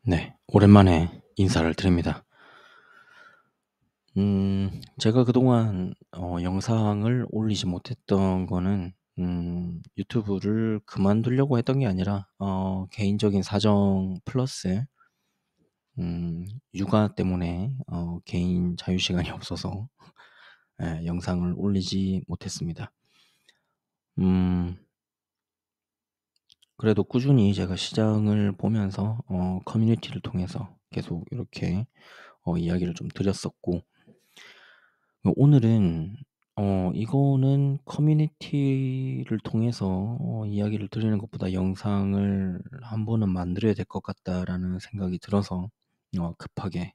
네. 오랜만에 인사를 드립니다. 제가 그동안 영상을 올리지 못했던 거는 유튜브를 그만두려고 했던 게 아니라 개인적인 사정 플러스 육아 때문에 개인 자유 시간이 없어서 영상을 올리지 못했습니다. 음 그래도 꾸준히 제가 시장을 보면서 커뮤니티를 통해서 계속 이렇게 이야기를 좀 드렸었고, 오늘은 이거는 커뮤니티를 통해서 이야기를 드리는 것보다 '영상을 한 번은 만들어야 될 것 같다.'라는 생각이 들어서 급하게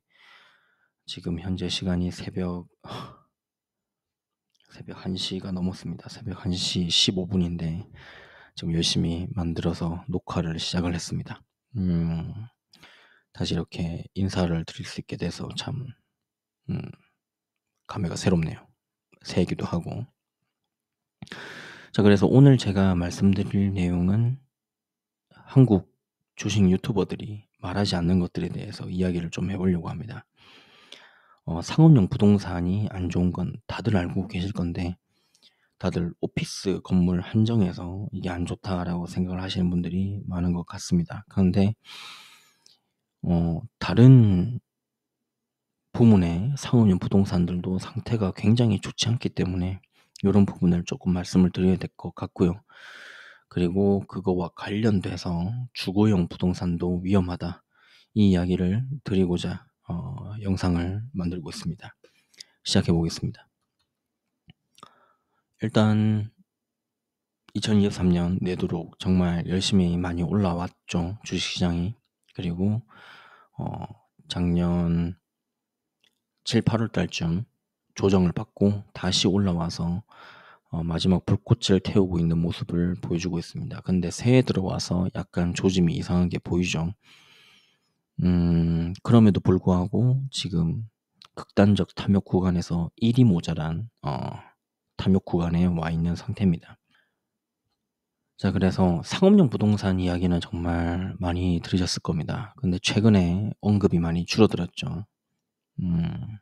지금 현재 시간이 새벽 1 시가 넘었습니다. 새벽 1시 15 분인데 지금 열심히 만들어서 녹화를 시작을 했습니다. 음 다시 이렇게 인사를 드릴 수 있게 돼서 참 음 감회가 새롭네요. 새기도 하고. 자, 그래서 오늘 제가 말씀드릴 내용은 한국 주식 유튜버들이 말하지 않는 것들에 대해서 이야기를 좀 해 보려고 합니다. 상업용 부동산이 안 좋은 건 다들 알고 계실 건데, 다들 오피스 건물 한정에서 이게 안 좋다라고 생각을 하시는 분들이 많은 것 같습니다. 그런데 다른 부문의 상업용 부동산들도 상태가 굉장히 좋지 않기 때문에 이런 부분을 조금 말씀을 드려야 될 것 같고요. 그리고 그거와 관련돼서 주거용 부동산도 위험하다, 이 이야기를 드리고자 영상을 만들고 있습니다. 시작해 보겠습니다. 일단 2023년 내도록 정말 열심히 많이 올라왔죠, 주식시장이. 그리고 어 작년 7-8월 달쯤 조정을 받고 다시 올라와서 마지막 불꽃을 태우고 있는 모습을 보여주고 있습니다. 근데 새해 들어와서 약간 조짐이 이상한 게 보이죠. 그럼에도 불구하고 지금 극단적 탐욕 구간에서 일이 모자란 탐욕 구간에 와 있는 상태입니다. 자, 그래서 상업용 부동산 이야기는 정말 많이 들으셨을 겁니다. 근데 최근에 언급이 많이 줄어들었죠. 음.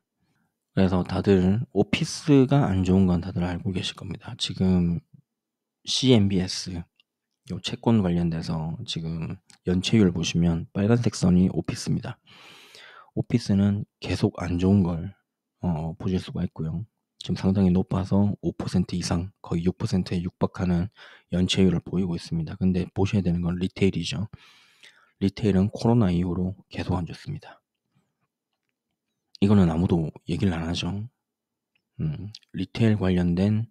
그래서 다들 오피스가 안 좋은 건 다들 알고 계실 겁니다. 지금 CMBS 요 채권 관련돼서 지금 연체율 보시면 빨간색 선이 오피스입니다. 오피스는 계속 안 좋은 걸 보실 수가 있고요. 지금 상당히 높아서 5% 이상, 거의 6%에 육박하는 연체율을 보이고 있습니다. 근데 보셔야 되는 건 리테일이죠. 리테일은 코로나 이후로 계속 안 좋습니다. 이거는 아무도 얘기를 안 하죠. 리테일 관련된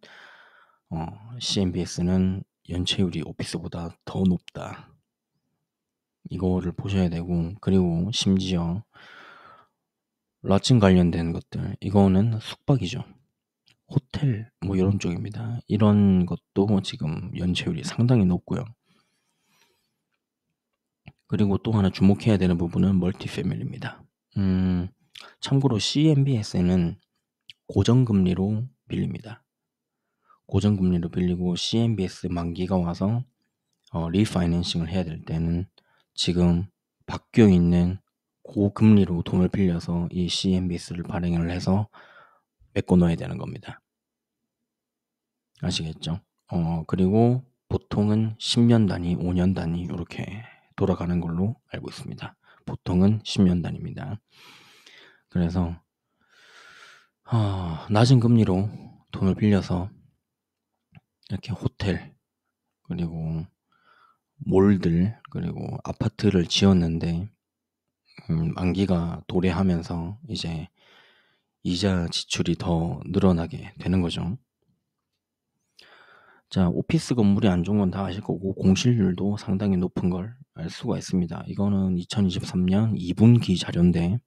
CMBS는 연체율이 오피스보다 더 높다, 이거를 보셔야 되고, 그리고 심지어 라진 관련된 것들, 이거는 숙박이죠. 호텔 뭐 이런 쪽입니다. 이런 것도 지금 연체율이 상당히 높고요. 그리고 또 하나 주목해야 되는 부분은 멀티 패밀리입니다. 음 참고로 CMBS는 고정금리로 빌립니다. 고정금리로 빌리고 CMBS 만기가 와서 리파이낸싱을 해야 될 때는 지금 바뀌어 있는 고금리로 돈을 빌려서 이 CMBS를 발행을 해서 메꿔 넣어야 되는 겁니다. 아시겠죠? 그리고 보통은 10년 단위, 5년 단위 이렇게 돌아가는 걸로 알고 있습니다. 보통은 10년 단위입니다. 그래서 낮은 금리로 돈을 빌려서 이렇게 호텔, 그리고 몰들, 그리고 아파트를 지었는데 만기가 도래하면서 이제 이자 지출이 더 늘어나게 되는 거죠. 자, 오피스 건물이 안 좋은 건 다 아실 거고 공실률도 상당히 높은 걸 알 수가 있습니다. 이거는 2023년 2 분기 자료인데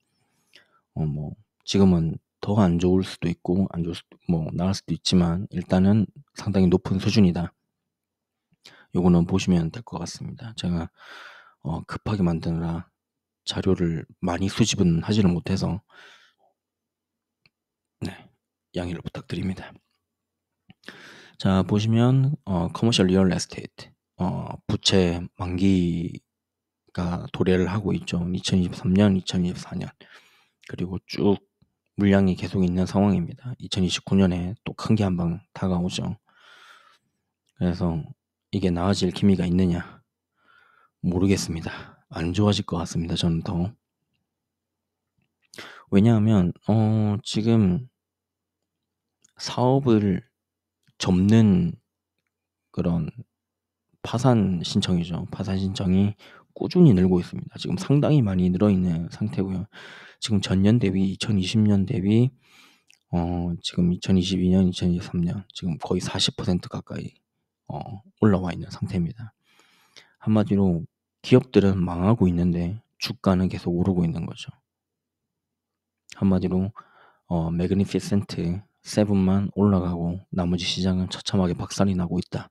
뭐 지금은 더 안 좋을 수도 있고 안 좋을 수도, 뭐 나을 수도 있지만 일단은 상당히 높은 수준이다. 요거는 보시면 될 것 같습니다. 제가 급하게 만드느라 자료를 많이 수집은 하지를 못해서 네, 양해를 부탁드립니다. 자, 보시면 커머셜 리얼 에스테이트 부채 만기가 도래를 하고 있죠. 2023년, 2024년. 그리고 쭉 물량이 계속 있는 상황입니다. 2029년에 또 큰 게 한 방 다가오죠. 그래서 이게 나아질 기미가 있느냐? 모르겠습니다. 안 좋아질 것 같습니다, 저는 더. 왜냐하면 지금 사업을 접는 그런 파산 신청이죠. 파산 신청이 꾸준히 늘고 있습니다. 지금 상당히 많이 늘어 있는 상태고요. 지금 전년 대비 2020년 대비 지금 2022년, 2023년 지금 거의 40% 가까이 올라와 있는 상태입니다. 한마디로 기업들은 망하고 있는데 주가는 계속 오르고 있는 거죠. 한마디로 매그니피센트 7만 올라가고 나머지 시장은 처참하게 박살이 나고 있다.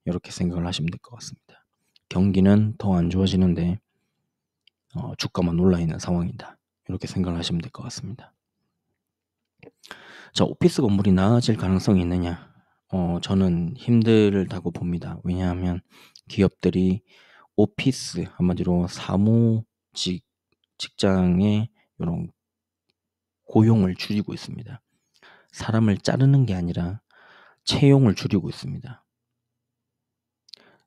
이렇게 생각을 하시면 될 것 같습니다. 경기는 더 안 좋아지는데 주가만 올라 있는 상황이다. 이렇게 생각을 하시면 될 것 같습니다. 자, 오피스 건물이 나아질 가능성이 있느냐? 저는 힘들다고 봅니다. 왜냐하면 기업들이 오피스, 한마디로 사무직 직장의 이런 고용을 줄이고 있습니다. 사람을 자르는 게 아니라 채용을 줄이고 있습니다.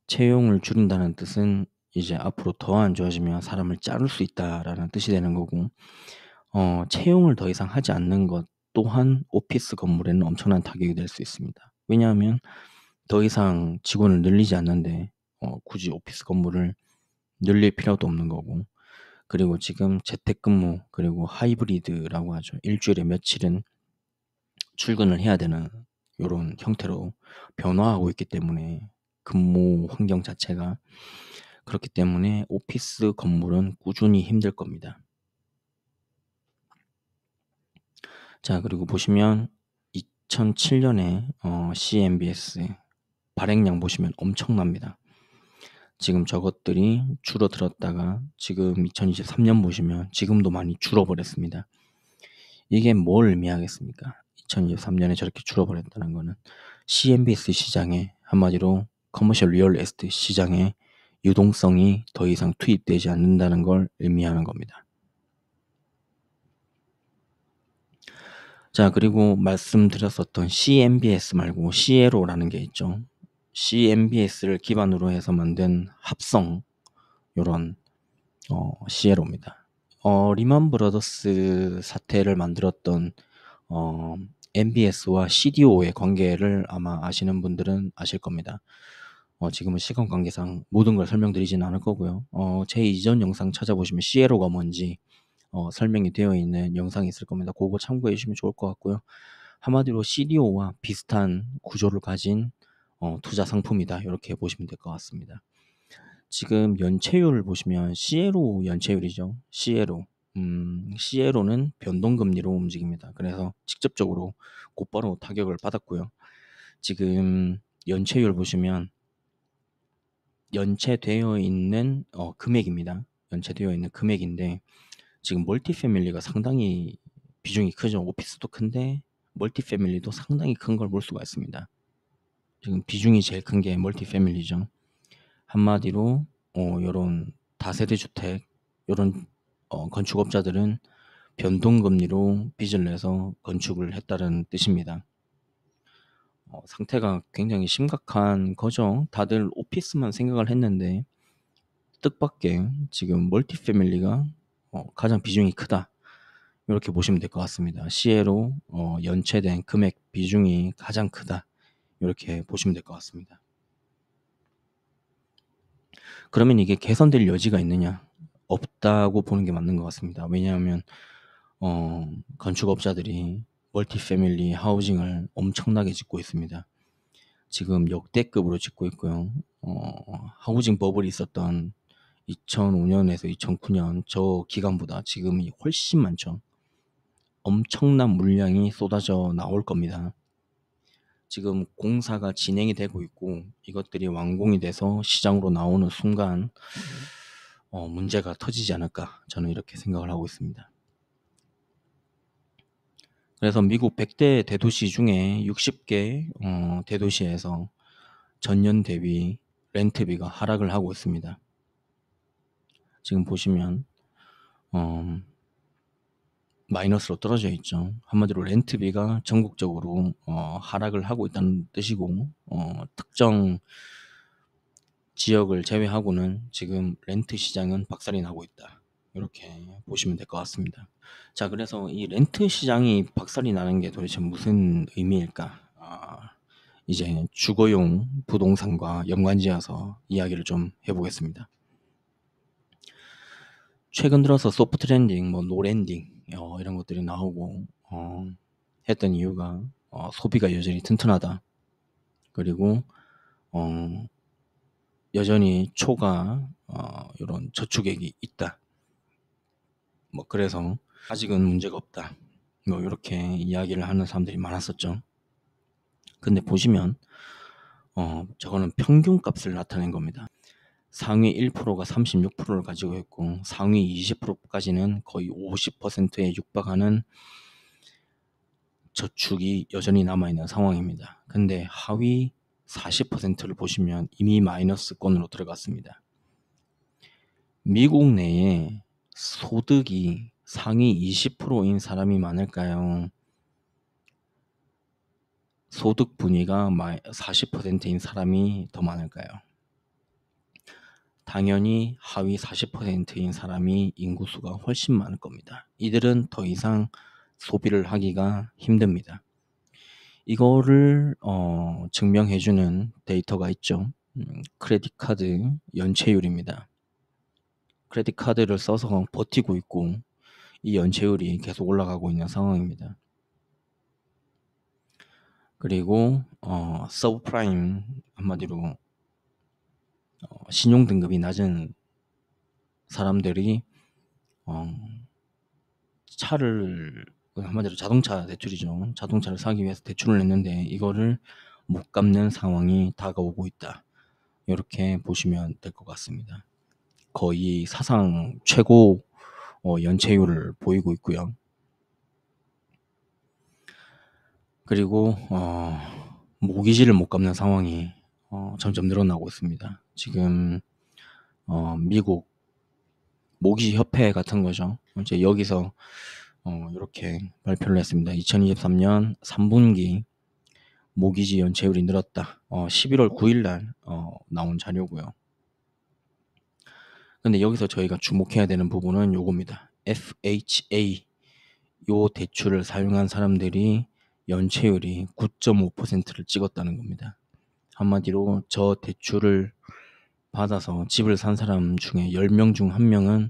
채용을 줄인다는 뜻은 이제 앞으로 더 안 좋아지면 사람을 자를 수 있다라는 뜻이 되는 거고, 채용을 더 이상 하지 않는 것 또한 오피스 건물에는 엄청난 타격이 될 수 있습니다. 왜냐하면 더 이상 직원을 늘리지 않는데 굳이 오피스 건물을 늘릴 필요도 없는 거고, 그리고 지금 재택근무 그리고 하이브리드라고 하죠. 일주일에 며칠은 출근을 해야 되는 이런 형태로 변화하고 있기 때문에 근무 환경 자체가 그렇기 때문에 오피스 건물은 꾸준히 힘들 겁니다. 자, 그리고 보시면 2007년에 CMBS 발행량 보시면 엄청납니다. 지금 저것들이 줄어들었다가 지금 2023년 보시면 지금도 많이 줄어버렸습니다. 이게 뭘 의미하겠습니까? 2023년에 저렇게 줄어버렸다는 거는 CMBS 시장에, 한마디로 커머셜 리얼 에스테이트 시장에 유동성이 더 이상 투입되지 않는다는 걸 의미하는 겁니다. 자, 그리고 말씀드렸었던 CMBS 말고 시에로라는 게 있죠. CMBS를 기반으로 해서 만든 합성, 요런 시에로입니다. 리만 브러더스 사태를 만들었던 MBS와 CDO의 관계를 아마 아시는 분들은 아실 겁니다. 지금은 시간 관계상 모든 걸 설명드리진 않을 거고요. 제 이전 영상 찾아보시면 시에로가 뭔지 설명이 되어 있는 영상이 있을 겁니다. 그거 참고해 주시면 좋을 것 같고요. 한마디로 CDO와 비슷한 구조를 가진 투자 상품이다. 이렇게 보시면 될 것 같습니다. 지금 연체율을 보시면 시에로 연체율이죠. 시에로는 변동금리로 움직입니다. 그래서 직접적으로 곧바로 타격을 받았고요. 지금 연체율 보시면 연체되어 있는 금액입니다. 연체되어 있는 금액인데 지금 멀티패밀리가 상당히 비중이 크죠. 오피스도 큰데 멀티패밀리도 상당히 큰 걸 볼 수가 있습니다. 지금 비중이 제일 큰 게 멀티패밀리죠. 한마디로 요런 다세대 주택 요런 건축업자들은 변동금리로 빚을 내서 건축을 했다는 뜻입니다. 상태가 굉장히 심각한 거죠. 다들 오피스만 생각을 했는데 뜻밖의 지금 멀티패밀리가 가장 비중이 크다. 이렇게 보시면 될 것 같습니다. 시에로 연체된 금액 비중이 가장 크다. 이렇게 보시면 될 것 같습니다. 그러면 이게 개선될 여지가 있느냐? 없다고 보는 게 맞는 것 같습니다. 왜냐하면 건축업자들이 멀티패밀리 하우징을 엄청나게 짓고 있습니다. 지금 역대급으로 짓고 있고요. 하우징 버블이 있었던 2005년에서 2009년 저 기간보다 지금이 훨씬 많죠. 엄청난 물량이 쏟아져 나올 겁니다. 지금 공사가 진행이 되고 있고 이것들이 완공이 돼서 시장으로 나오는 순간 문제가 터지지 않을까 저는 이렇게 생각을 하고 있습니다. 그래서 미국 100대 대도시 중에 60개 대도시에서 전년 대비 렌트비가 하락을 하고 있습니다. 지금 보시면 마이너스로 떨어져 있죠. 한마디로 렌트비가 전국적으로 하락을 하고 있다는 뜻이고, 특정 지역을 제외하고는 지금 렌트 시장은 박살이 나고 있다. 이렇게 보시면 될 것 같습니다. 자, 그래서 이 렌트 시장이 박살이 나는 게 도대체 무슨 의미일까? 이제 주거용 부동산과 연관지어서 이야기를 좀 해보겠습니다. 최근 들어서 소프트 랜딩, 뭐 노랜딩 이런 것들이 나오고 했던 이유가 소비가 여전히 튼튼하다. 그리고 여전히 초과 이런 저축액이 있다. 뭐 그래서 아직은 문제가 없다. 뭐 이렇게 이야기를 하는 사람들이 많았었죠. 근데 보시면 저거는 평균값을 나타낸 겁니다. 상위 1%가 36%를 가지고 있고 상위 20%까지는 거의 50%에 육박하는 저축이 여전히 남아있는 상황입니다. 근데 하위 40%를 보시면 이미 마이너스권으로 들어갔습니다. 미국 내에 소득이 상위 20%인 사람이 많을까요? 소득 분위가 40%인 사람이 더 많을까요? 당연히 하위 40%인 사람이 인구수가 훨씬 많을 겁니다. 이들은 더 이상 소비를 하기가 힘듭니다. 이거를 증명해주는 데이터가 있죠. 크레딧 카드 연체율입니다. 크레딧 카드를 써서 버티고 있고 이 연체율이 계속 올라가고 있는 상황입니다. 그리고 서브프라임, 한마디로 신용 등급이 낮은 사람들이 차를, 한마디로 자동차 대출이죠. 자동차를 사기 위해서 대출을 냈는데 이거를 못 갚는 상황이 다가오고 있다. 이렇게 보시면 될 것 같습니다. 거의 사상 최고 연체율을 보이고 있고요. 그리고 모기지를 못 갚는 상황이 점점 늘어나고 있습니다. 지금 미국 모기지 협회 같은 거죠. 이제 여기서 이렇게 발표를 했습니다. 2023년 3분기 모기지 연체율이 늘었다. 11월 9일 날 나온 자료고요. 근데 여기서 저희가 주목해야 되는 부분은 요겁니다. FHA 요 대출을 사용한 사람들이 연체율이 9.5%를 찍었다는 겁니다. 한마디로 저 대출을 받아서 집을 산 사람 중에 10명 중 1명은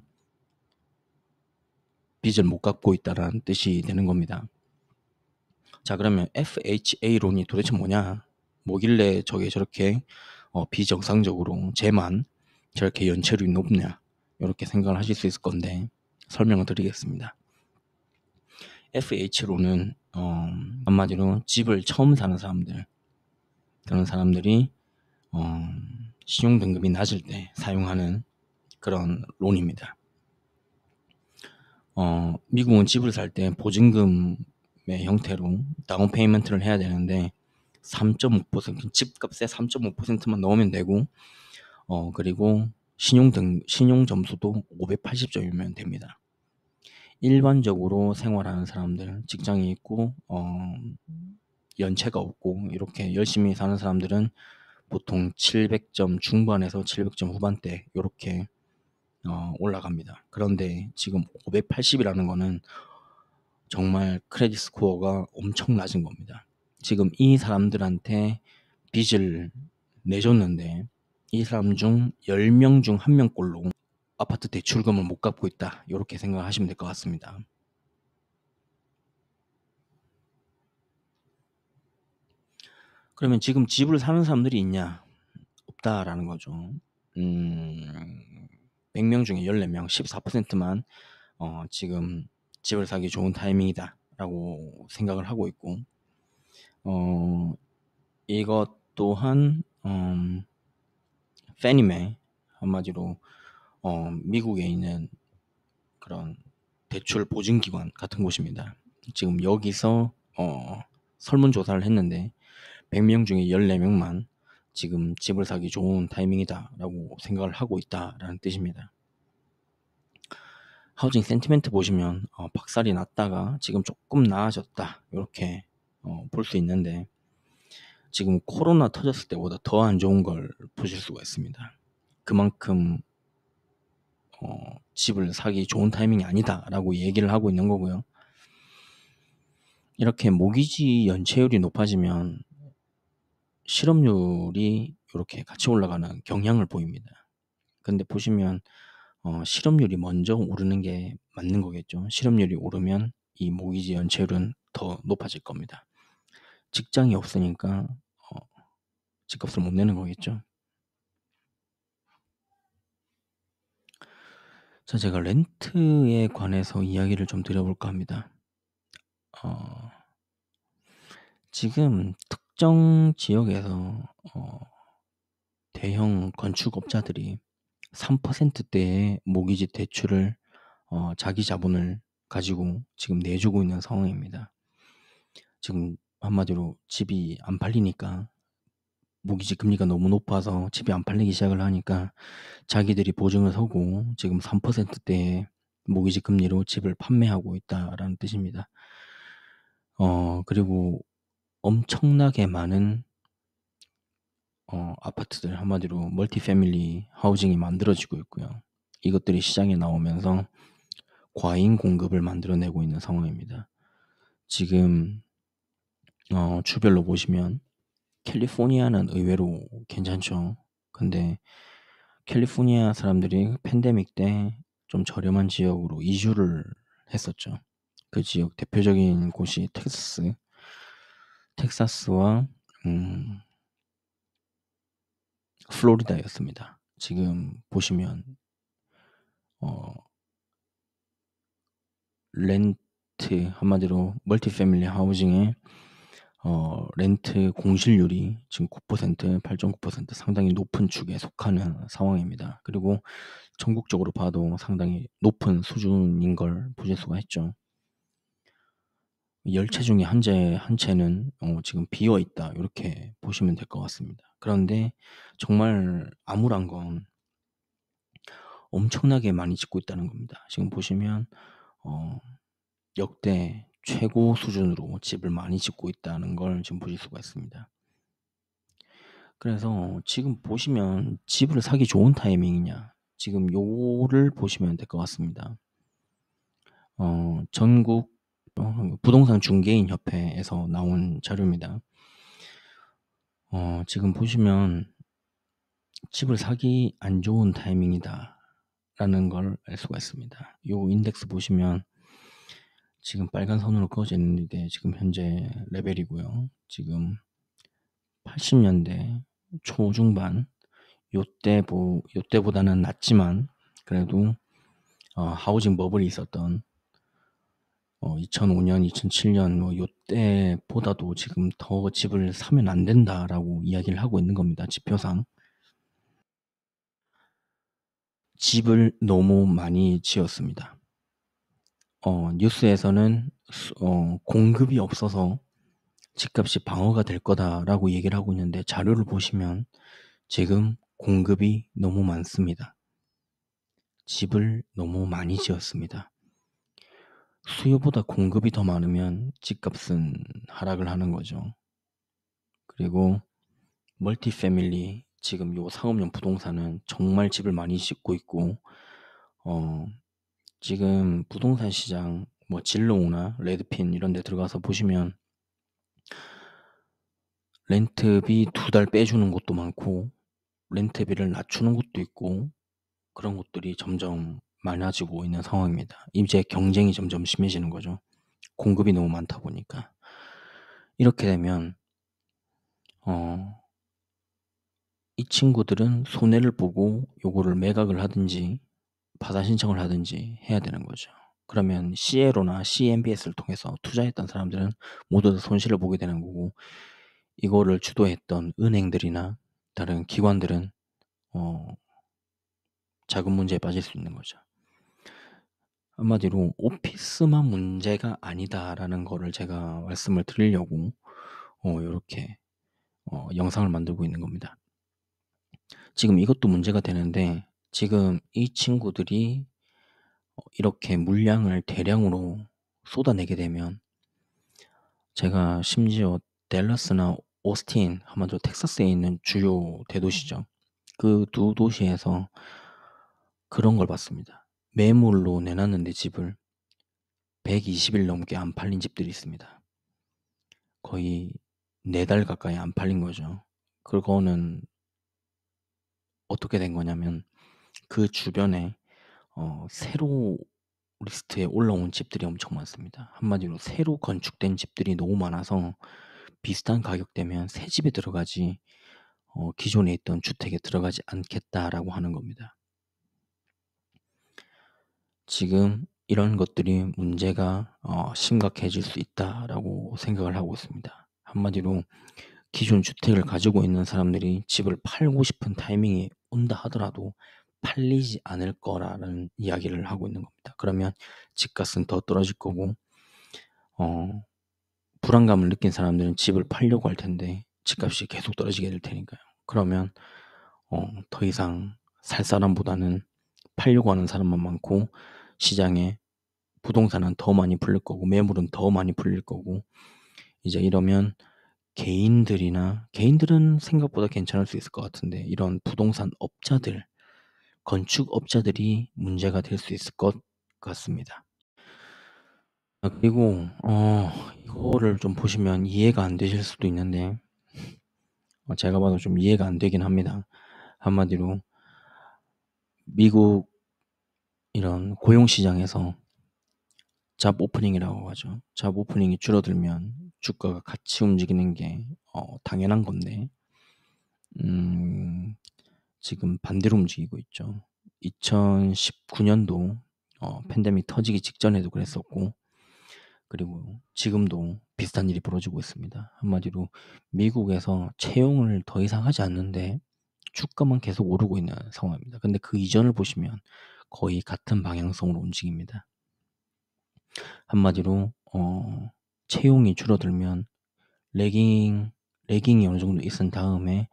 빚을 못 갚고 있다는 뜻이 되는 겁니다. 자, 그러면 FHA론이 도대체 뭐냐? 뭐길래 저게 저렇게 비정상적으로 쟤만 저렇게 연체율이 높냐? 이렇게 생각을 하실 수 있을 건데 설명을 드리겠습니다. FH로는 한마디로 집을 처음 사는 사람들, 그런 사람들이 신용 등급이 낮을 때 사용하는 그런 론입니다. 미국은 집을 살 때 보증금의 형태로 다운 페이먼트를 해야 되는데 3.5% 집값의 3.5%만 넣으면 되고 그리고 신용 점수도 580점이면 됩니다. 일반적으로 생활하는 사람들, 직장이 있고 연체가 없고 이렇게 열심히 사는 사람들은 보통 700점 중반에서 700점 후반대 이렇게 올라갑니다. 그런데 지금 580이라는 거는 정말 크레딧 스코어가 엄청 낮은 겁니다. 지금 이 사람들한테 빚을 내줬는데 이 사람 중 10명 중 1명꼴로 아파트 대출금을 못 갚고 있다. 이렇게 생각하시면 될 것 같습니다. 그러면 지금 집을 사는 사람들이 있냐? 없다라는 거죠. 100명 중에 14명, 14%만 지금 집을 사기 좋은 타이밍이다 라고 생각을 하고 있고 이것 또한 페니메, 한마디로 미국에 있는 그런 대출 보증기관 같은 곳입니다. 지금 여기서 설문조사를 했는데 100명 중에 14명만 지금 집을 사기 좋은 타이밍이다 라고 생각을 하고 있다라는 뜻입니다. 하우징 센티멘트 보시면 박살이 났다가 지금 조금 나아졌다 요렇게 볼 수 있는데, 지금 코로나 터졌을 때보다 더 안 좋은 걸 보실 수가 있습니다. 그만큼 집을 사기 좋은 타이밍이 아니다라고 얘기를 하고 있는 거고요. 이렇게 모기지 연체율이 높아지면 실업률이 요렇게 같이 올라가는 경향을 보입니다. 근데 보시면 실업률이 먼저 오르는 게 맞는 거겠죠. 실업률이 오르면 이 모기지 연체율은 더 높아질 겁니다. 직장이 없으니까 집값을 못 내는 거겠죠. 자, 제가 렌트에 관해서 이야기를 좀 드려볼까 합니다. 어 지금 특정 지역에서 대형 건축업자들이 3%대의 모기지 대출을 자기 자본을 가지고 지금 내주고 있는 상황입니다. 지금 한마디로 집이 안 팔리니까, 모기지 금리가 너무 높아서 집이 안 팔리기 시작을 하니까 자기들이 보증을 서고 지금 3%대의 모기지 금리로 집을 판매하고 있다라는 뜻입니다. 그리고 엄청나게 많은 아파트들, 한마디로 멀티 패밀리 하우징이 만들어지고 있고요. 이것들이 시장에 나오면서 과잉 공급을 만들어내고 있는 상황입니다. 지금 주별로 보시면 캘리포니아는 의외로 괜찮죠. 근데 캘리포니아 사람들이 팬데믹 때 좀 저렴한 지역으로 이주를 했었죠. 그 지역 대표적인 곳이 텍사스와 플로리다였습니다. 지금 보시면 렌트, 한마디로 멀티 패밀리 하우징의 렌트 공실률이 지금 9%, 8.9% 상당히 높은 축에 속하는 상황입니다. 그리고 전국적으로 봐도 상당히 높은 수준인 걸 보실 수가 있죠. 10채 중에 한 채는 지금 비어 있다 요렇게 보시면 될 것 같습니다. 그런데 정말 암울한 건 엄청나게 많이 짓고 있다는 겁니다. 지금 보시면 역대 최고 수준으로 집을 많이 짓고 있다는 걸 지금 보실 수가 있습니다. 그래서 지금 보시면 집을 사기 좋은 타이밍이냐, 지금 요를 보시면 될 것 같습니다. 전국 부동산 중개인 협회에서 나온 자료입니다. 지금 보시면 집을 사기 안 좋은 타이밍이다라는 걸 알 수가 있습니다. 요 인덱스 보시면 지금 빨간 선으로 그어져 있는 게 지금 현재 레벨이고요. 지금 80년대 초중반 요때보다는 낮지만 그래도 하우징 버블이 있었던 2005년, 2007년 요때보다도 지금 더 집을 사면 안 된다라고 이야기를 하고 있는 겁니다. 지표상. 집을 너무 많이 지었습니다. 뉴스에서는 공급이 없어서 집값이 방어가 될 거다라고 얘기를 하고 있는데, 자료를 보시면 지금 공급이 너무 많습니다. 집을 너무 많이 지었습니다. 수요보다 공급이 더 많으면 집값은 하락을 하는 거죠. 그리고 멀티 패밀리, 지금 요 상업용 부동산은 정말 집을 많이 짓고 있고, 지금 부동산 시장 뭐 진로우나 레드핀 이런 데 들어가서 보시면 렌트비 2달 빼주는 곳도 많고 렌트비를 낮추는 곳도 있고, 그런 곳들이 점점 많아지고 있는 상황입니다. 이제 경쟁이 점점 심해지는 거죠. 공급이 너무 많다 보니까. 이렇게 되면 이 친구들은 손해를 보고 요거를 매각을 하든지 파산 신청을 하든지 해야 되는 거죠. 그러면 CLO나 CMBS를 통해서 투자했던 사람들은 모두 다 손실을 보게 되는 거고, 이거를 주도했던 은행들이나 다른 기관들은 자금 문제에 빠질 수 있는 거죠. 한마디로 오피스만 문제가 아니다라는 거를 제가 말씀을 드리려고 요렇게 영상을 만들고 있는 겁니다. 지금 이것도 문제가 되는데, 지금 이 친구들이 이렇게 물량을 대량으로 쏟아내게 되면 제가 심지어 댈러스나 오스틴, 한마디로 텍사스에 있는 주요 대도시죠. 그 두 도시에서 그런 걸 봤습니다. 매물로 내놨는데 집을 120일 넘게 안 팔린 집들이 있습니다. 거의 4달 가까이 안 팔린 거죠. 그거는 어떻게 된 거냐면 그 주변에 새로 리스트에 올라온 집들이 엄청 많습니다. 한마디로 새로 건축된 집들이 너무 많아서 비슷한 가격대면 새 집에 들어가지 기존에 있던 주택에 들어가지 않겠다라고 하는 겁니다. 지금 이런 것들이 문제가 심각해질 수 있다라고 생각을 하고 있습니다. 한마디로 기존 주택을 가지고 있는 사람들이 집을 팔고 싶은 타이밍이 온다 하더라도 팔리지 않을 거라는 이야기를 하고 있는 겁니다. 그러면 집값은 더 떨어질 거고 어 불안감을 느낀 사람들은 집을 팔려고 할 텐데 집값이 계속 떨어지게 될 테니까요. 그러면 더 이상 살 사람보다는 팔려고 하는 사람만 많고 시장에 부동산은 더 많이 풀릴 거고 매물은 더 많이 풀릴 거고 이제 이러면 개인들은 생각보다 괜찮을 수 있을 것 같은데 이런 부동산 업자들, 건축업자들이 문제가 될 수 있을 것 같습니다. 그리고 이거를 좀 보시면 이해가 안 되실 수도 있는데 제가 봐도 좀 이해가 안 되긴 합니다. 한마디로 미국 이런 고용 시장에서 잡 오프닝이라고 하죠. 잡 오프닝이 줄어들면 주가가 같이 움직이는 게 당연한 건데 음 지금 반대로 움직이고 있죠. 2019 년도 팬데믹 터지기 직전에도 그랬었고 그리고 지금도 비슷한 일이 벌어지고 있습니다. 한마디로 미국에서 채용을 더 이상 하지 않는데 주가만 계속 오르고 있는 상황입니다. 근데 그 이전을 보시면 거의 같은 방향성으로 움직입니다. 한마디로 채용이 줄어들면 레깅이 어느 정도 있은 다음에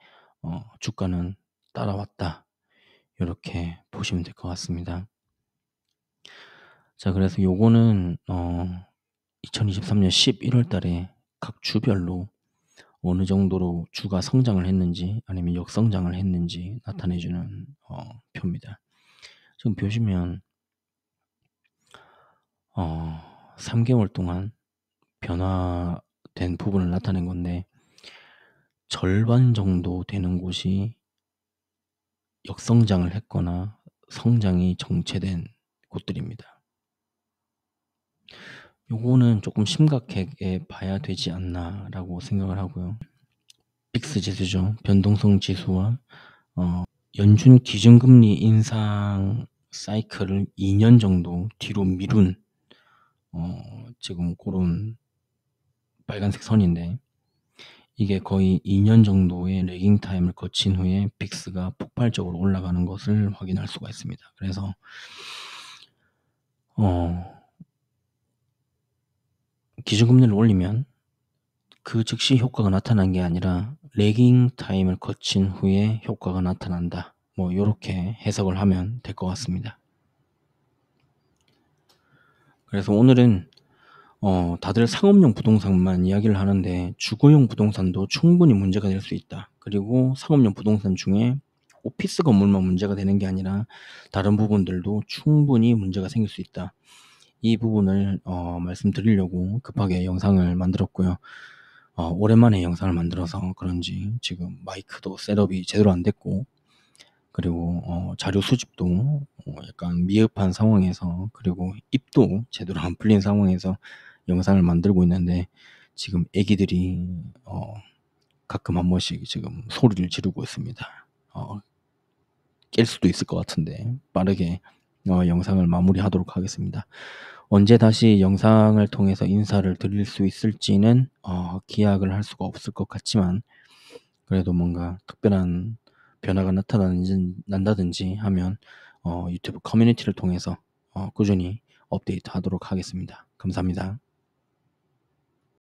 주가는 따라왔다. 요렇게 보시면 될 것 같습니다. 자 그래서 요거는 2023년 11월 달에 각 주별로 어느 정도로 주가 성장을 했는지 아니면 역성장을 했는지 나타내 주는 표입니다. 지금 보시면 3 개월 동안 변화된 부분을 나타낸 건데 절반 정도 되는 곳이 역성장을 했거나 성장이 정체된 곳들입니다. 요거는 조금 심각하게 봐야 되지 않나라고 생각을 하고요. 빅스 지수죠. 변동성 지수와 연준 기준금리 인상 사이클을 2년 정도 뒤로 미룬 지금 고런 빨간색 선인데 이게 거의 2년 정도의 레깅 타임을 거친 후에 빅스가 폭발적으로 올라가는 것을 확인할 수가 있습니다. 그래서 기준금리를 올리면 그 즉시 효과가 나타난 게 아니라 레깅 타임을 거친 후에 효과가 나타난다. 뭐 요렇게 해석을 하면 될 것 같습니다. 그래서 오늘은 다들 상업용 부동산만 이야기를 하는데 주거용 부동산도 충분히 문제가 될 수 있다. 그리고 상업용 부동산 중에 오피스 건물만 문제가 되는 게 아니라 다른 부분들도 충분히 문제가 생길 수 있다. 이 부분을 말씀드리려고 급하게 영상을 만들었고요. 오랜만에 영상을 만들어서 그런지 지금 마이크도 셋업이 제대로 안 됐고 그리고 자료 수집도 약간 미흡한 상황에서 그리고 입도 제대로 안 풀린 상황에서 영상을 만들고 있는데 지금 애기들이 가끔 한 번씩 지금 소리를 지르고 있습니다. 깰 수도 있을 것 같은데 빠르게 영상을 마무리하도록 하겠습니다. 언제 다시 영상을 통해서 인사를 드릴 수 있을지는 기약을 할 수가 없을 것 같지만 그래도 뭔가 특별한 변화가 난다든지 하면 유튜브 커뮤니티를 통해서 꾸준히 업데이트하도록 하겠습니다. 감사합니다.